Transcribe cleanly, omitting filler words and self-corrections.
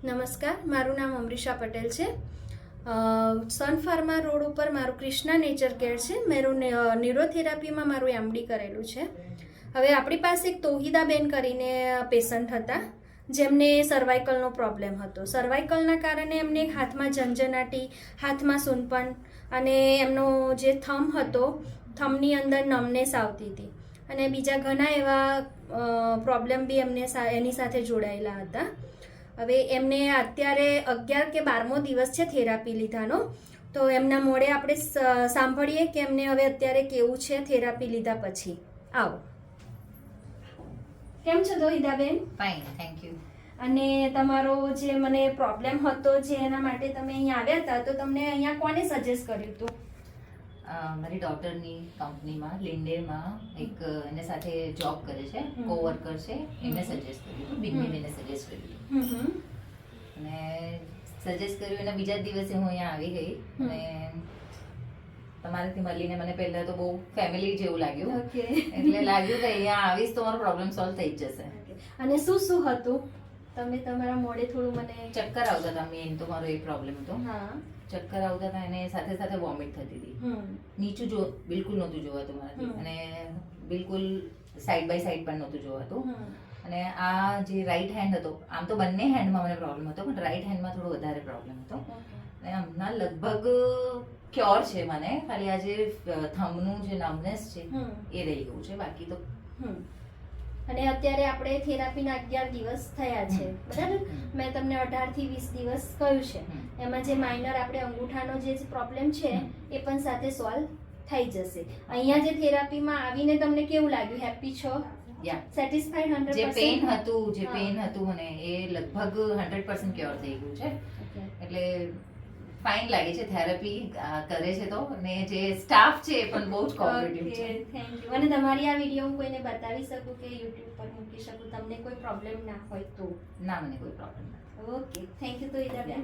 નમસ્કાર, મારું નામ અમરીશા પટેલ છે. સન ફાર્મા રોડ ઉપર મારું ક્રિષ્ના નેચર કેર છે. મારું ન્યુરોથેરાપીમાં મારું એમડી કરેલું છે. હવે આપણી પાસે એક તોહિદાબેન કરીને પેશન્ટ હતા, જેમને સર્વાઇકલનો પ્રોબ્લેમ હતો. સર્વાઇકલના કારણે એમને હાથમાં ઝંઝનાટી, હાથમાં સૂનપણ અને એમનો જે થંબ હતો, થંબની અંદર નમનેસ આવતી હતી અને બીજા ઘણા એવા પ્રોબ્લેમ બી એમને એની સાથે જોડાયેલા હતા. હવે એમને અત્યારે 11 કે 12મો દિવસ છે થેરાપી લીધાનો. તો એમના મોડે આપણે સાંભળીએ કે એમને હવે અત્યારે કેવું છે થેરાપી લીધા પછી. આવો. કેમ છો દોહિદાબેન? Fine, thank you. અને તમારો જે મને પ્રોબ્લેમ હતો, જે એના માટે તમે અહીંયા આવ્યા હતા, તો તમને અહીંયા કોને સજેસ્ટ કર્યું હતું? મારી ડોટરની કંપનીમાં લિન્ડેરમાં એક એને સાથે જોબ કરે છે, કોવર્કર છે, એમને સજેસ્ટ કર્યું હતું, બિન્નીબેને સજેસ્ટ કર્યું હતું. અને સજેસ્ટ કર્યું એના બીજા જ દિવસે હું અહીંયા આવી ગઈ અને તમારાથી મળીને મને પહેલા તો બહુ ફેમિલી જેવું લાગ્યું. એટલે લાગ્યું કે અહીંયા આવીશ તો મારો પ્રોબ્લેમ સોલ્વ થઈ જ જશે. અને શું શું હતું? તમે તમારા મોડે થોડું મને. ચક્કર આવતા હતા, મેઇન તો મારો એ પ્રોબ્લેમ હતો. હા, ચક્કર આવતા હતા અને સાથે સાથે વોમિટ થતી હતી. નીચું બિલકુલ નહોતું જોવાતું મારાથી અને બિલકુલ સાઈડ બાય સાઈડ પણ નહોતું જોવાતું. અને આ જે રાઈટ હેન્ડ હતો, આમ તો બંને હેન્ડમાં મને પ્રોબ્લેમ હતો, પણ રાઈટ હેન્ડમાં થોડો વધારે પ્રોબ્લેમ હતો. અને હમણાં લગભગ ક્યોર છે મને. ખાલી આ જે થંબનું જે નમનેસ છે એ રહી ગયું છે, બાકી તો. અને અત્યારે આપણે થેરાપીના 11 દિવસ થયા છે, બરાબર? મેં તમને 18 થી 20 દિવસ કહ્યું છે. એમાં જે માઇનર આપણે અંગૂઠાનો જે પ્રોબ્લેમ છે એ પણ સાથે સોલ્વ થઈ જશે. અહીંયા જે થેરાપીમાં આવીને તમને કેવું લાગ્યું? હેપી છો? સેટિસ્ફાઈડ 100%? જે પેન હતું મને એ લગભગ 100% ક્યોર થઈ ગયું છે. એટલે ફાઇન લાગે છે. થેરાપી કરે છે તો, અને જે સ્ટાફ છે એ પણ બહુ જ કોઓપરેટિવ છે. Thank you. અને તમારી આ વિડીયો હું કોઈને બતાવી શકું કે યુટ્યુબ પર મૂકી શકું? તમને કોઈ પ્રોબ્લેમ ના હોય તો? ના, મને કોઈ પ્રોબ્લેમ નથી. ઓકે, થેન્ક યુ તો ઈદાબેન.